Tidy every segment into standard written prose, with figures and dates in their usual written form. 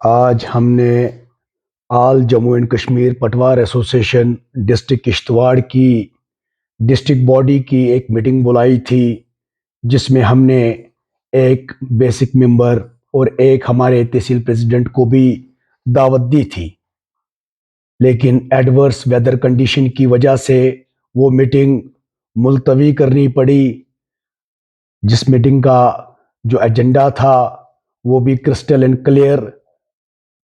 आज हमने आल जम्मू एंड कश्मीर पटवार एसोसिएशन डिस्ट्रिक्ट किश्तवाड़ की डिस्ट्रिक्ट बॉडी की एक मीटिंग बुलाई थी, जिसमें हमने एक बेसिक मेंबर और एक हमारे तहसील प्रेसिडेंट को भी दावत दी थी। लेकिन एडवर्स वेदर कंडीशन की वजह से वो मीटिंग मुलतवी करनी पड़ी। जिस मीटिंग का जो एजेंडा था वो भी क्रिस्टल एंड क्लियर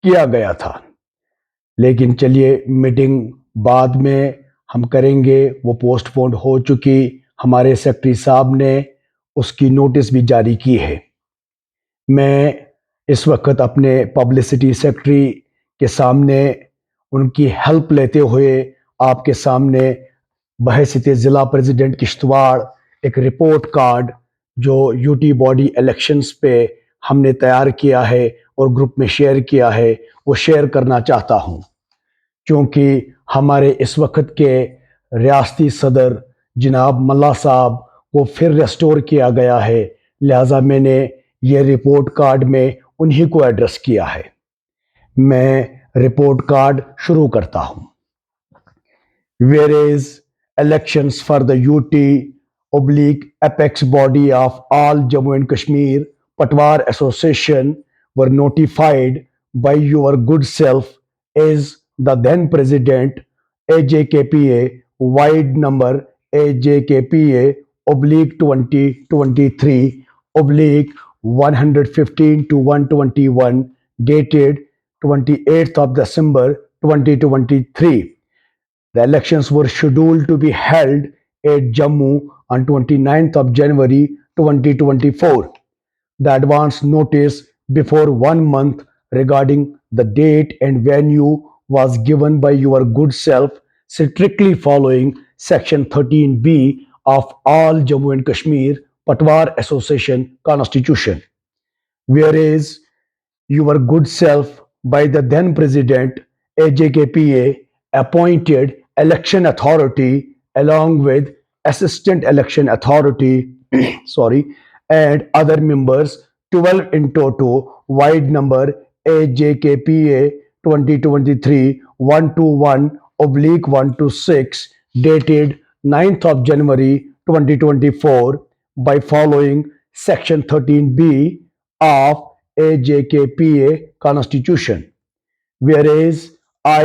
किया गया था। लेकिन चलिए, मीटिंग बाद में हम करेंगे, वो पोस्टपोन हो चुकी। हमारे सेक्रेटरी साहब ने उसकी नोटिस भी जारी की है। मैं इस वक्त अपने पब्लिसिटी सेक्रेटरी के सामने उनकी हेल्प लेते हुए आपके सामने बहैसियत ज़िला प्रेसिडेंट किश्तवाड़ एक रिपोर्ट कार्ड जो यूटी बॉडी इलेक्शंस पे हमने तैयार किया है और ग्रुप में शेयर किया है, वो शेयर करना चाहता हूँ। क्योंकि हमारे इस वक्त के रियासती सदर जनाब मल्ला साहब को फिर रेस्टोर किया गया है, लिहाजा मैंने ये रिपोर्ट कार्ड में उन्हीं को एड्रेस किया है। मैं रिपोर्ट कार्ड शुरू करता हूँ। Where is elections for the UT/apex body of all Jammu and Kashmir Patwar Association were notified by your good self as the then president AJKPA wide number AJKPA/2023/115 to 121 dated 28th of December 2023. The elections were scheduled to be held at Jammu on 29th of January 2024. The advance notice before 1 month regarding the date and venue was given by your good self, strictly following Section 13B of all Jammu and Kashmir Patwar Association Constitution. Whereas your good self by the then President AJKPA appointed election authority along with assistant election authority sorry, and other members, 12 in total, wide number AJKPA 2023-121/126 dated 9th of January 2024 by following section 13B of AJKPA Constitution. Whereas I,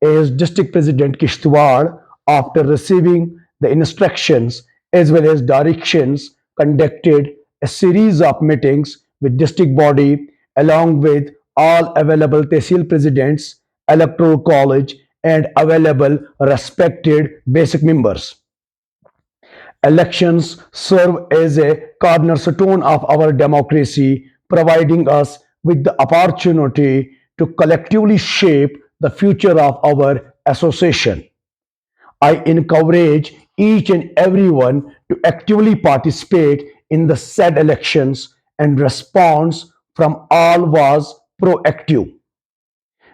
as District President Kishtwar, after receiving the instructions as well as directions, conducted a series of meetings with district body along with all available Tehsil presidents, electoral college, and available respected basic members. Elections serve as a cornerstone of our democracy, providing us with the opportunity to collectively shape the future of our association. I encourage each and everyone to actively participate in the said elections, and response from all was proactive.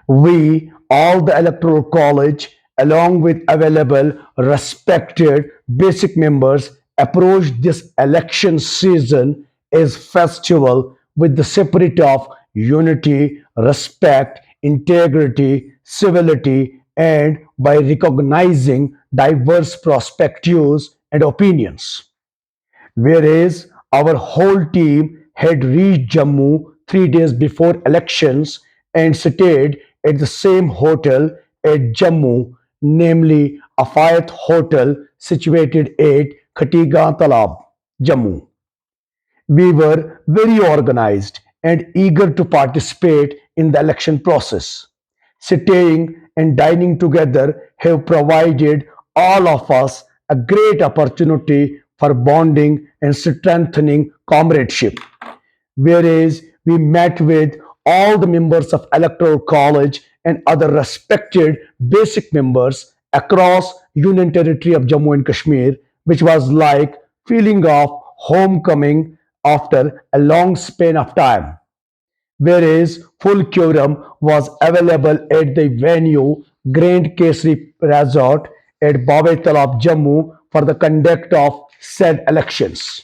We, all the Electoral College, along with available respected basic members, approach this election season as festival with the spirit of unity, respect, integrity, civility, and by recognizing diverse perspectives and opinions. Whereas our whole team had reached Jammu 3 days before elections and stayed at the same hotel at Jammu, namely Afayat Hotel situated at Khatiga Talab, Jammu. We were very organized and eager to participate in the election process. Staying and dining together have provided all of us a great opportunity for bonding and strengthening comradeship. Whereas we met with all the members of Electoral College and other respected basic members across Union Territory of Jammu and Kashmir, which was like feeling of homecoming after a long span of time. Whereas full quorum was available at the venue Grand Kesri Resort at Bawe Talab, Jammu for the conduct of said elections.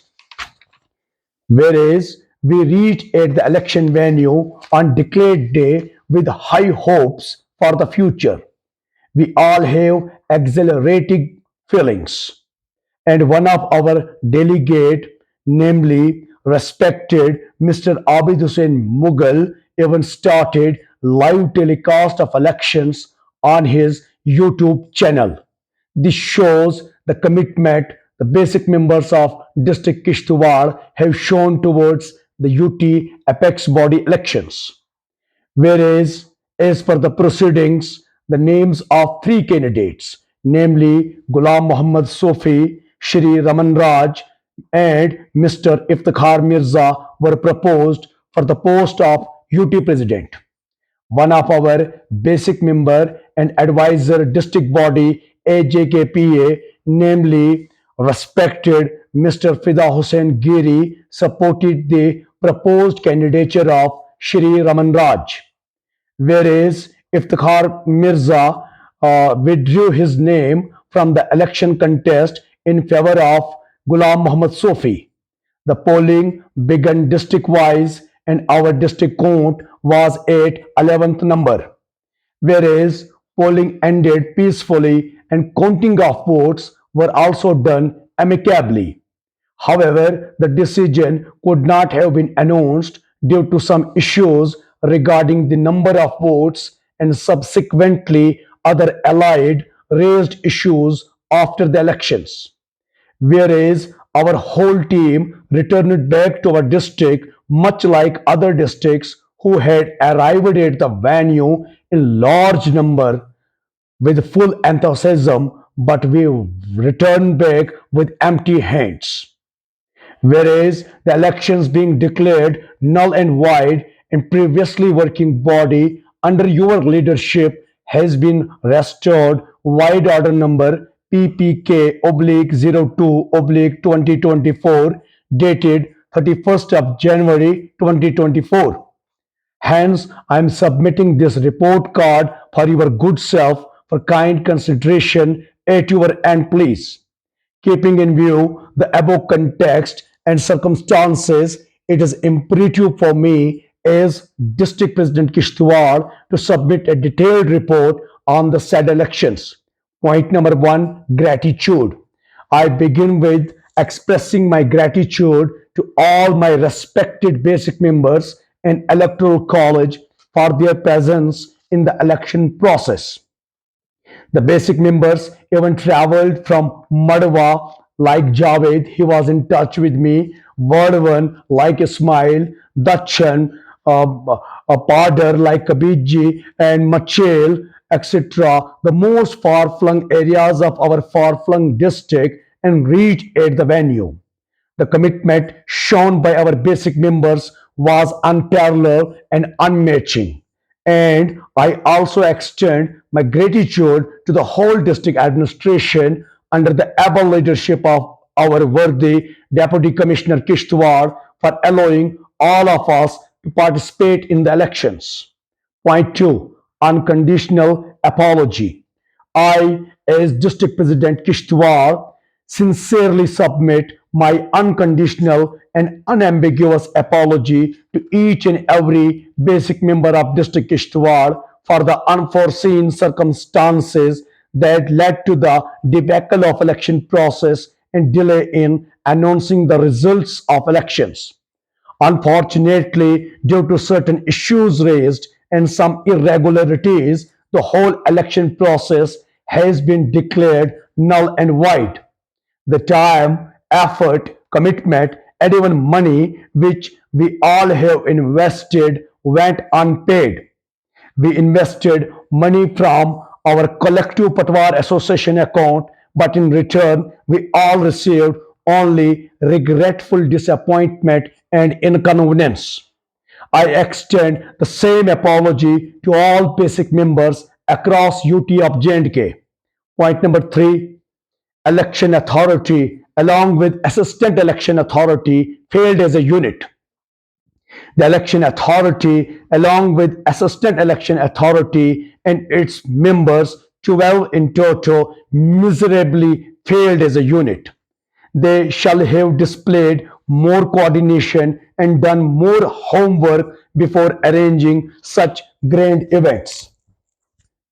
Whereas we reached at the election venue on declared day with high hopes for the future. We all have exhilarating feelings. And one of our delegate, namely respected Mr. Abid Hussain Mughal, even started live telecast of elections on his YouTube channel. This shows the commitment the basic members of District Kishtwar have shown towards the UT apex body elections. Whereas, as per the proceedings, the names of three candidates, namely Ghulam Muhammad Sofi, Shri Raman Raj, and Mr. Iftikhar Mirza, were proposed for the post of UT President. One of our basic member and advisor district body AJKPA, namely respected Mr. Fida Hussain Giri, supported the proposed candidature of Shri Raman Raj, whereas Iftikhar Mirza withdrew his name from the election contest in favor of Ghulam Muhammad Sofi. The polling began district-wise and our district count was at 11th number, whereas polling ended peacefully and counting of votes were also done amicably. However, the decision could not have been announced due to some issues regarding the number of votes and subsequently other allied raised issues after the elections. Whereas our whole team returned back to our district, much like other districts who had arrived at the venue in large number with full enthusiasm, but we returned back with empty hands. Whereas the elections being declared null and void and previously working body under your leadership has been restored wide order number PPK oblique 02 oblique 2024 dated 31st of January 2024. Hence, I am submitting this report card for your good self for kind consideration at your end, please. Keeping in view the above context and circumstances, it is imperative for me as District President Kishtwar to submit a detailed report on the said elections. Point number one, gratitude. I begin with expressing my gratitude to all my respected basic members and electoral college for their presence in the election process. The basic members even traveled from Madhwa like Javed, he was in touch with me, Vardhan like Ismail, Dachan, Padar like Kabiji, and Machel, etc., the most far flung areas of our far flung district and reached at the venue. The commitment shown by our basic members was unparalleled and unmatching. And I also extend my gratitude to the whole district administration under the able leadership of our worthy Deputy Commissioner Kishtwar for allowing all of us to participate in the elections. Point two, unconditional apology. I, as District President Kishtwar, sincerely submit my unconditional and unambiguous apology to each and every basic member of District Kishtwar for the unforeseen circumstances that led to the debacle of election process and delay in announcing the results of elections. Unfortunately, due to certain issues raised and some irregularities, the whole election process has been declared null and void. The time, effort, commitment, and even money which we all have invested went unpaid. We invested money from our collective Patwar Association account, but in return, we all received only regretful disappointment and inconvenience. I extend the same apology to all basic members across UT of J&K. Point number three, election authority along with assistant election authority failed as a unit. The election authority along with assistant election authority and its members 12 in total miserably failed as a unit. They shall have displayed more coordination, and done more homework before arranging such grand events.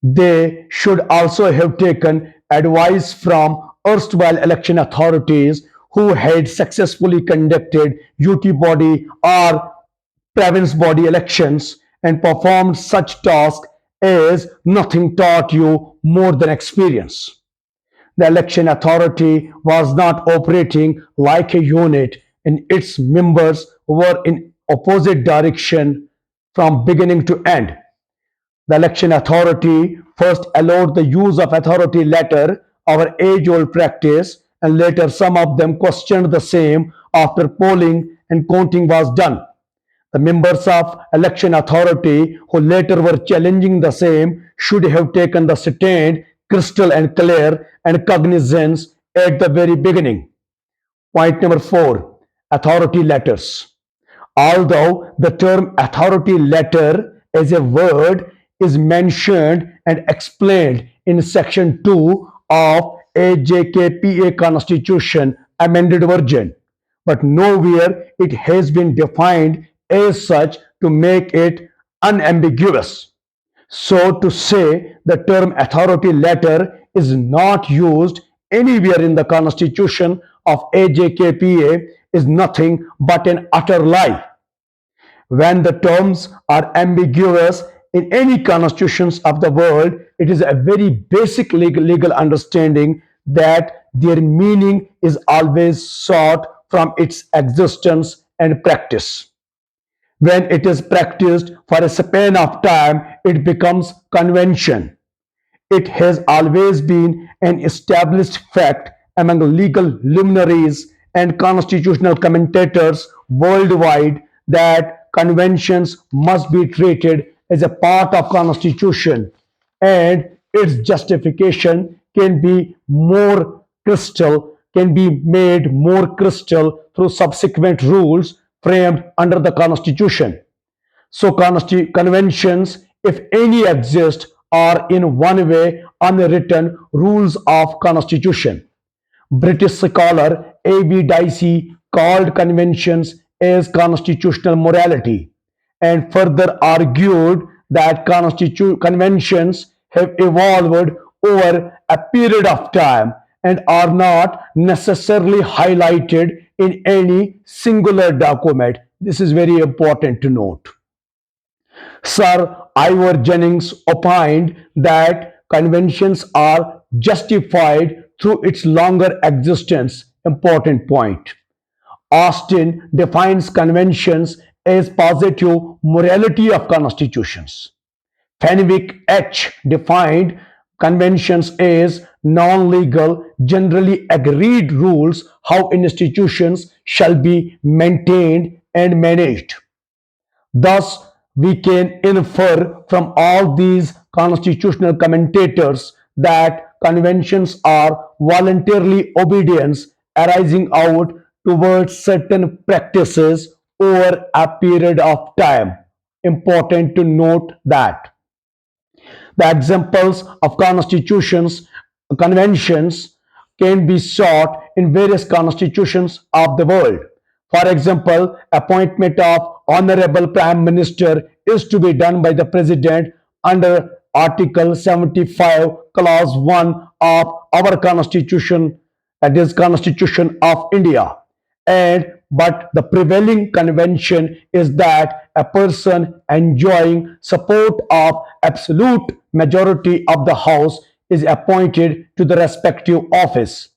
They should also have taken advice from erstwhile election authorities who had successfully conducted UT body or province body elections and performed such tasks as nothing taught you more than experience. The election authority was not operating like a unit, and its members were in opposite direction from beginning to end. The election authority first allowed the use of authority letter, our age-old practice, and later some of them questioned the same after polling and counting was done. The members of election authority who later were challenging the same should have taken the stand crystal and clear and cognizance at the very beginning. Point number 4, authority letters. Although the term authority letter as a word is mentioned and explained in section 2 of AJKPA Constitution amended version, but nowhere it has been defined as such to make it unambiguous. So to say the term authority letter is not used anywhere in the constitution of AJKPA is nothing but an utter lie. When the terms are ambiguous in any constitutions of the world, it is a very basic legal understanding that their meaning is always sought from its existence and practice. When it is practiced for a span of time, it becomes convention. It has always been an established fact among legal luminaries and constitutional commentators worldwide that conventions must be treated as a part of constitution, and its justification can be made more crystal through subsequent rules framed under the constitution. So conventions, if any exist, are in one way unwritten rules of constitution. British scholar A.B. Dicey called conventions as constitutional morality and further argued that conventions have evolved over a period of time and are not necessarily highlighted in any singular document. This is very important to note. Sir Ivor Jennings opined that conventions are justified through its longer existence. Important point. Austin defines conventions as positive morality of constitutions. Fenwick H. defined conventions as non-legal, generally agreed rules how institutions shall be maintained and managed. Thus, we can infer from all these constitutional commentators that conventions are voluntarily obedience arising out towards certain practices over a period of time. Important to note that. The examples of conventions can be sought in various constitutions of the world. For example, appointment of honorable prime minister is to be done by the president under Article 75, Clause 1 of our constitution, that is Constitution of India. And but the prevailing convention is that a person enjoying support of absolute majority of the house is appointed to the respective office.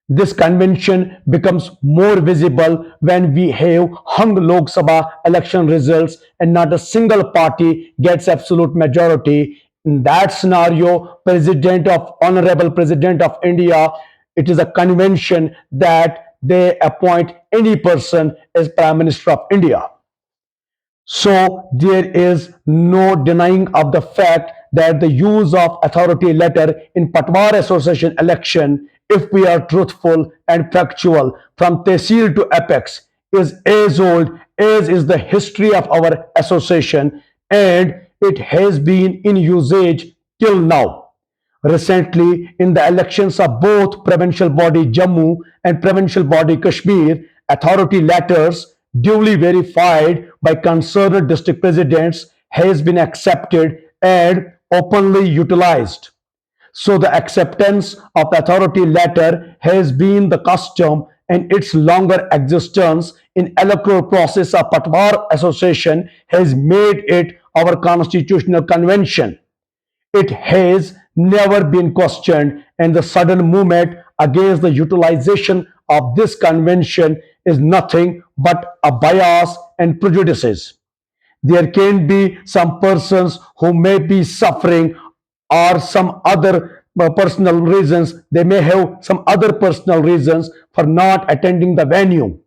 This convention becomes more visible when we have hung Lok Sabha election results and not a single party gets absolute majority. In that scenario, Honorable President of India, it is a convention that they appoint any person as Prime Minister of India. So there is no denying of the fact that the use of authority letter in Patwar Association election, if we are truthful and factual, from Tehsil to Apex, is as old as is the history of our association, and it has been in usage till now. Recently, in the elections of both provincial body Jammu and provincial body Kashmir, authority letters duly verified by concerned district presidents has been accepted and openly utilized. So the acceptance of authority letter has been the custom, and its longer existence in electoral process of Patwar Association has made it our constitutional convention. It has never been questioned, and the sudden movement against the utilization of this convention is nothing but a bias and prejudices. There can be some persons who may be suffering or some other personal reasons. They may have some other personal reasons for not attending the venue.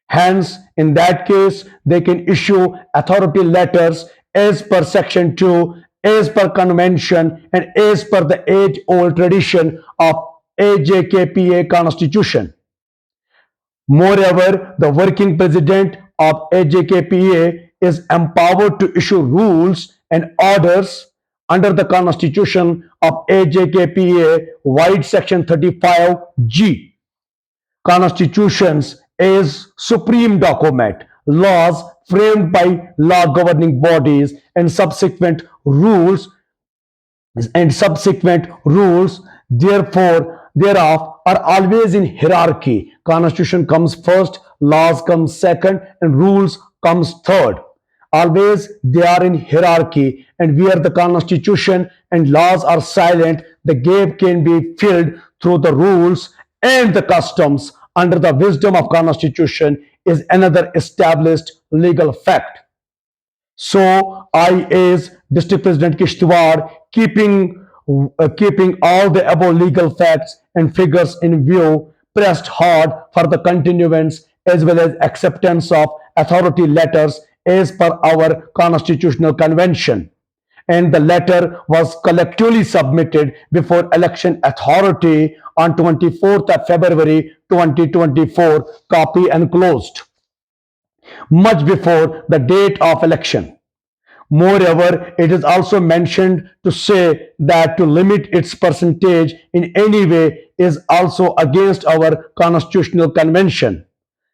Hence, in that case, they can issue authority letters as per Section 2, as per convention, and as per the age-old tradition of AJKPA Constitution. Moreover, the working president of AJKPA is empowered to issue rules and orders under the constitution of AJKPA, wide section 35G. Constitutions is supreme document, laws framed by law governing bodies and subsequent rules therefore thereof are always in hierarchy. Constitution comes first, laws comes second, and rules comes third. Always they are in hierarchy, and where the constitution and laws are silent, the gap can be filled through the rules and the customs under the wisdom of constitution is another established legal fact. So I, as District President Kishtwar, keeping all the above legal facts and figures in view, pressed hard for the continuance as well as acceptance of authority letters as per our constitutional convention. And the letter was collectively submitted before election authority on 24th of February 2024, copy enclosed, much before the date of election. Moreover, it is also mentioned to say that to limit its percentage in any way is also against our constitutional convention.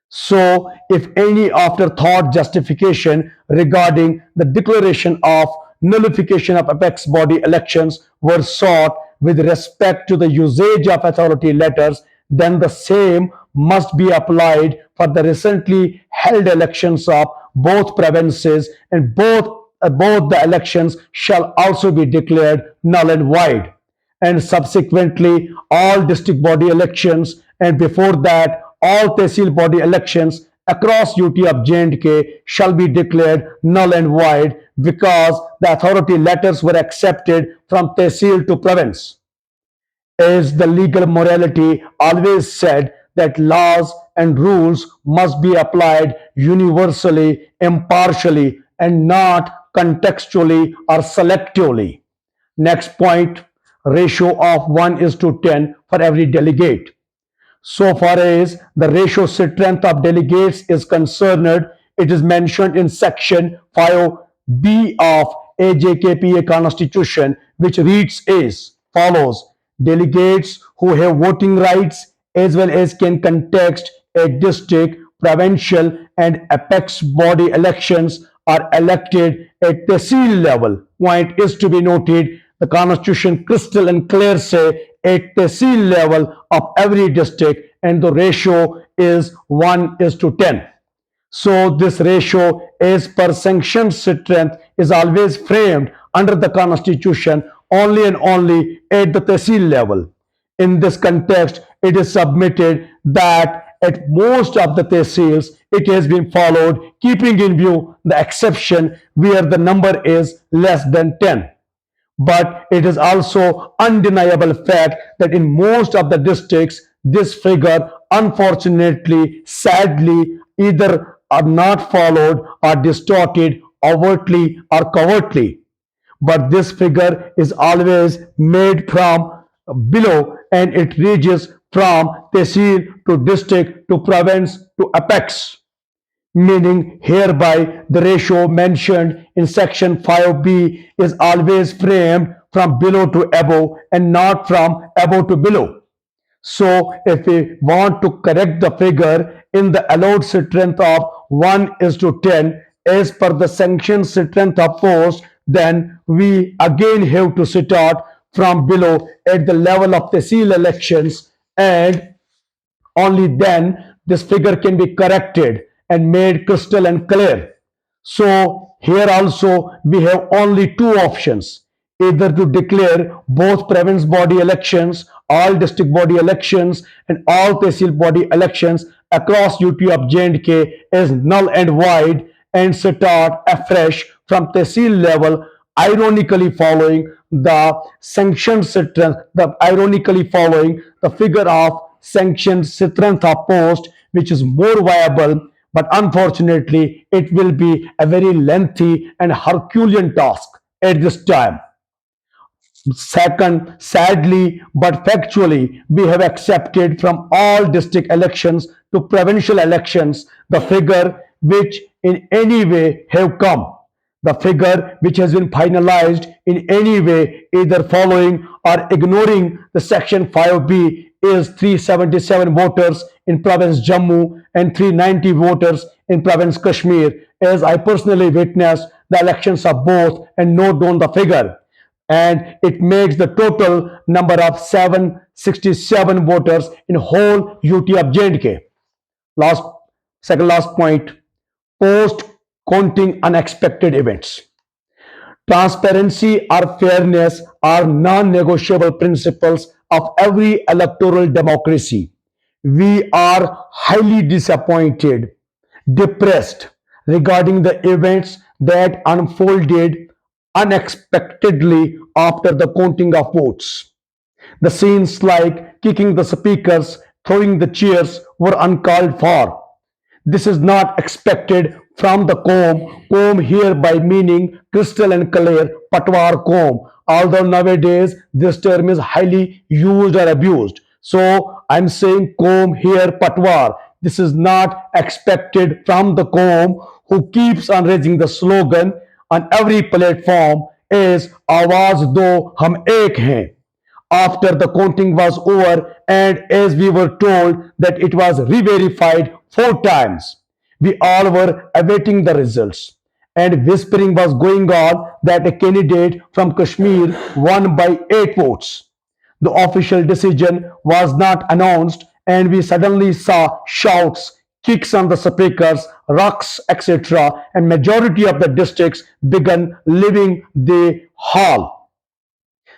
So, if any afterthought justification regarding the declaration of nullification of apex body elections were sought with respect to the usage of authority letters, then the same must be applied for the recently held elections of both provinces, and both the elections shall also be declared null and void, and subsequently all district body elections, and before that all tehsil body elections across UT of J&K shall be declared null and void because the authority letters were accepted from tehsil to province. As the legal morality always said that laws and rules must be applied universally, impartially, and not contextually or selectively. Next point, ratio of 1 is to 10 for every delegate. So far as the ratio strength of delegates is concerned, it is mentioned in section 5B of AJKPA Constitution, which reads as follows: delegates who have voting rights as well as can contest a district, provincial, and apex body elections are elected at tehsil level. Point is to be noted, the constitution crystal and clear say at tehsil level of every district, and the ratio is 1 is to 10. So this ratio as per sanctioned strength is always framed under the constitution only and only at the tehsil level. In this context, it is submitted that at most of the tehsils it has been followed, keeping in view the exception where the number is less than 10. But it is also undeniable fact that in most of the districts this figure unfortunately, sadly, either are not followed or distorted overtly or covertly. But this figure is always made from below, and it ranges from tehsil to district to province to apex, meaning hereby the ratio mentioned in section 5B is always framed from below to above and not from above to below. So if we want to correct the figure in the allowed strength of 1 is to 10 as per the sanctioned strength of post, then we again have to start from below at the level of the seal elections, and only then this figure can be corrected and made crystal and clear. So here also we have only two options: either to declare both province body elections, all district body elections, and all tehsil body elections across UT of J&K as null and void, and start afresh from tehsil level, ironically following the sanctioned strength, ironically following the figure of sanctioned strength of post, which is more viable, but unfortunately it will be a very lengthy and Herculean task at this time. Second, sadly but factually, we have accepted from all district elections to provincial elections the figure which in any way have come. The figure which has been finalized in any way, either following or ignoring the Section 5B, is 377 voters in province Jammu and 390 voters in province Kashmir, as I personally witnessed the elections of both and note down the figure, and it makes the total number of 767 voters in whole UT of J&K. Last, second last point: post counting unexpected events. Transparency or fairness are non-negotiable principles of every electoral democracy. We are highly disappointed, depressed regarding the events that unfolded unexpectedly after the counting of votes. The scenes like kicking the speakers, throwing the chairs were uncalled for. This is not expected from the comb. Comb here by meaning crystal and clear patwar comb. Although nowadays this term is highly used or abused. So I'm saying comb here patwar. This is not expected from the comb, who keeps on raising the slogan on every platform is आवाज दो हम एक हैं. After the counting was over, and as we were told that it was re-verified 4 times, we all were awaiting the results, and whispering was going on that a candidate from Kashmir won by 8 votes. The official decision was not announced, and we suddenly saw shouts, kicks on the speakers, rocks, etc., and majority of the districts began leaving the hall.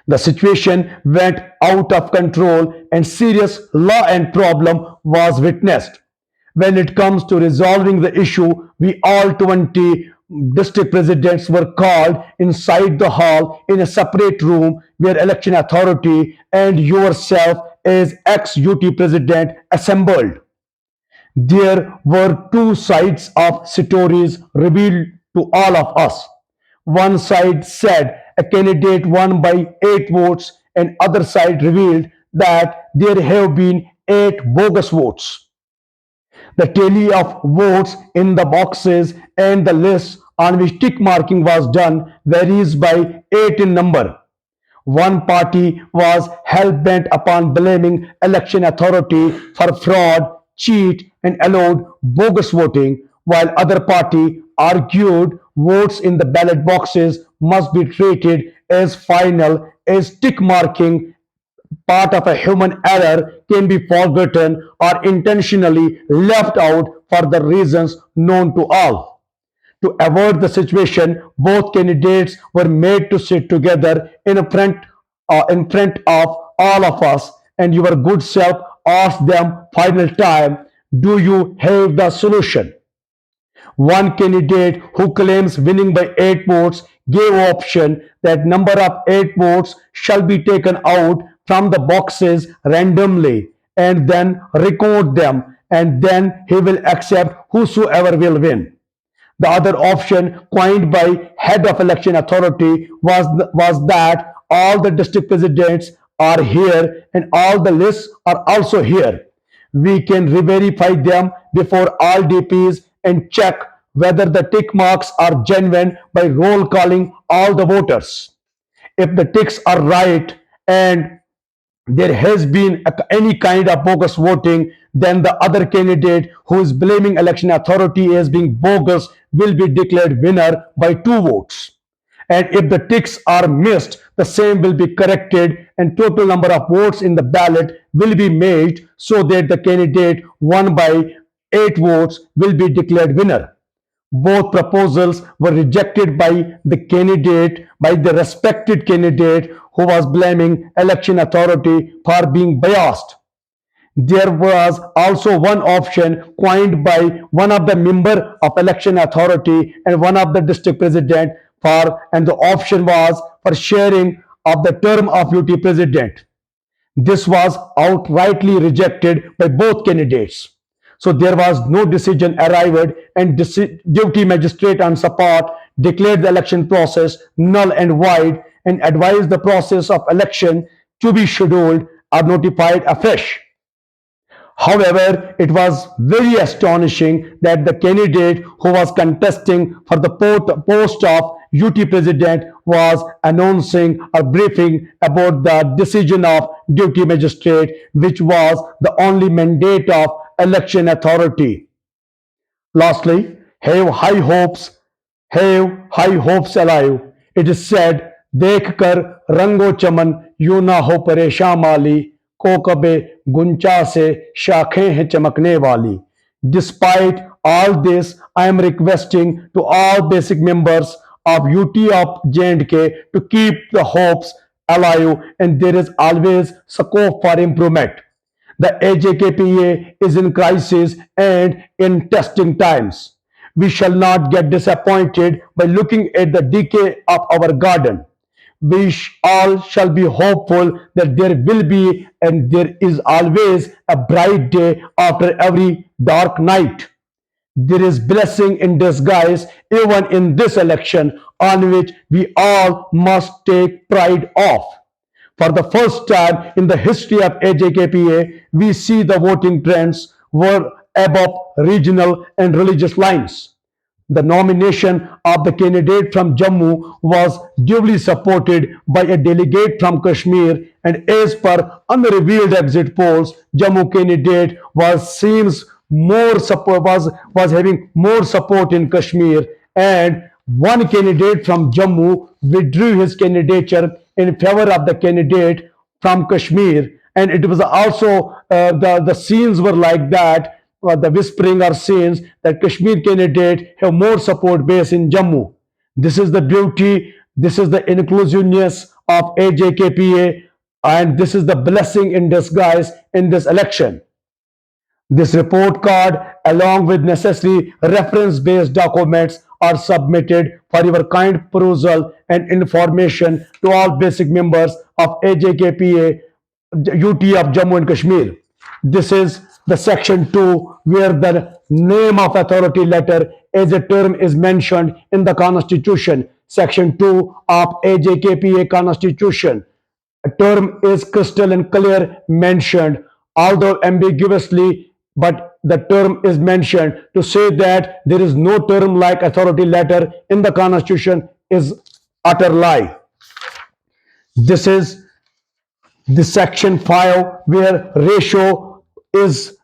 The situation went out of control and serious law and problem was witnessed. When it comes to resolving the issue, we all 20 district presidents were called inside the hall in a separate room where election authority and yourself as ex-UT president assembled. There were two sides of stories revealed to all of us. One side said a candidate won by 8 votes, and other side revealed that there have been 8 bogus votes. The tally of votes in the boxes and the list on which tick marking was done varies by 8 in number. One party was hell-bent upon blaming election authority for fraud, cheat, and allowed bogus voting, while other party argued votes in the ballot boxes must be treated as final, as tick marking part of a human error can be forgotten or intentionally left out for the reasons known to all. To avoid the situation, both candidates were made to sit together in front of all of us, and your good self asked them final time, do you have the solution? One candidate who claims winning by 8 votes gave option that number of 8 votes shall be taken out from the boxes randomly and then record them, and then he will accept whosoever will win. The other option coined by head of election authority was that all the district presidents are here and all the lists are also here. We can re-verify them before all DPs and check whether the tick marks are genuine by roll calling all the voters. If the ticks are right and there has been any kind of bogus voting, then the other candidate who is blaming election authority as being bogus will be declared winner by 2 votes. And if the ticks are missed, the same will be corrected and total number of votes in the ballot will be made so that the candidate won by 8 votes will be declared winner. Both proposals were rejected by the respected candidate who was blaming election authority for being biased. There was also one option coined by one of the member of election authority and one of the district president and the option was for sharing of the term of UT president. This was outrightly rejected by both candidates. So there was no decision arrived and duty magistrate on support declared the election process null and void and advised the process of election to be scheduled or notified afresh. However, it was very astonishing that the candidate who was contesting for the post of UT president was announcing or briefing about the decision of duty magistrate, which was the only mandate of election authority. Lastly, have high hopes alive. It is said, देख कर रंगो चमन यूं ना हो परेशान माली को कबे गुंचा से शाखें हैं चमकने वाली. Despite all this, I am requesting to all basic members of UT of J&K to keep the hopes alive and there is always scope for improvement. The AJKPA is in crisis and in testing times. We shall not get disappointed by looking at the decay of our garden. We all shall be hopeful that there will be and there is always a bright day after every dark night. There is blessing in disguise even in this election on which we all must take pride of. For the first time in the history of AJKPA, we see the voting trends were above regional and religious lines. The nomination of the candidate from Jammu was duly supported by a delegate from Kashmir, and as per unrevealed exit polls, Jammu candidate was having more support in Kashmir, and one candidate from Jammu withdrew his candidature in favor of the candidate from Kashmir, and it was also the scenes were like that. The whispering or scenes that Kashmir candidate have more support base in Jammu. This is the beauty, this is the inclusiveness of AJKPA, and this is the blessing in disguise in this election. This report card, along with necessary reference-based documents, are submitted for your kind perusal and information to all basic members of AJKPA, UT of Jammu and Kashmir. This is the section 2 where the name of authority letter as a term is mentioned in the constitution. Section 2 of AJKPA constitution. A term is crystal and clear mentioned, although ambiguously, but the term is mentioned to say that there is no term like authority letter in the constitution is utter lie. This is the section 5 where ratio is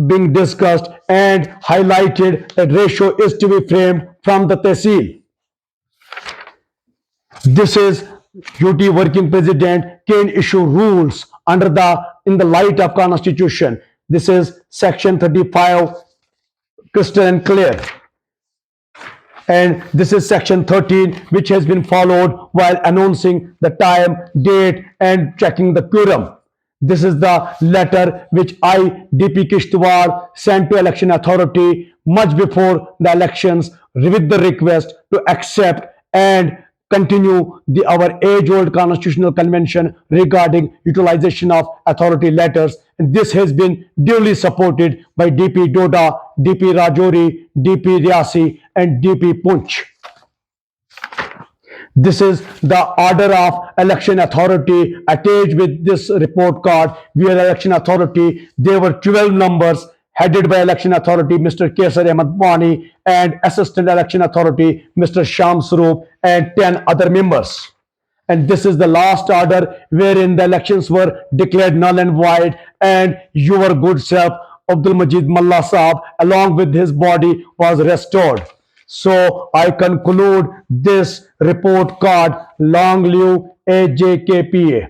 being discussed and highlighted that ratio is to be framed from the tehsil. This is UT working president can issue rules in the light of constitution. This is section 35 crystal and clear. And this is section 13 which has been followed while announcing the time, date and checking the quorum. This is the letter which I, DP Kishtwar, sent to election authority much before the elections with the request to accept and continue our age-old constitutional convention regarding utilization of authority letters. And this has been duly supported by DP Doda, DP Rajouri, DP Riasi and DP Punch. This is the order of election authority attached with this report card where election authority, there were 12 numbers headed by election authority Mr. Kesar Ahmed Wani and assistant election authority Mr. Sham Swaroop and 10 other members. And this is the last order wherein the elections were declared null and void, and your good self, Abdul Majid Mullah Saab, along with his body, was restored. So I conclude this report card. Long live AJKPA.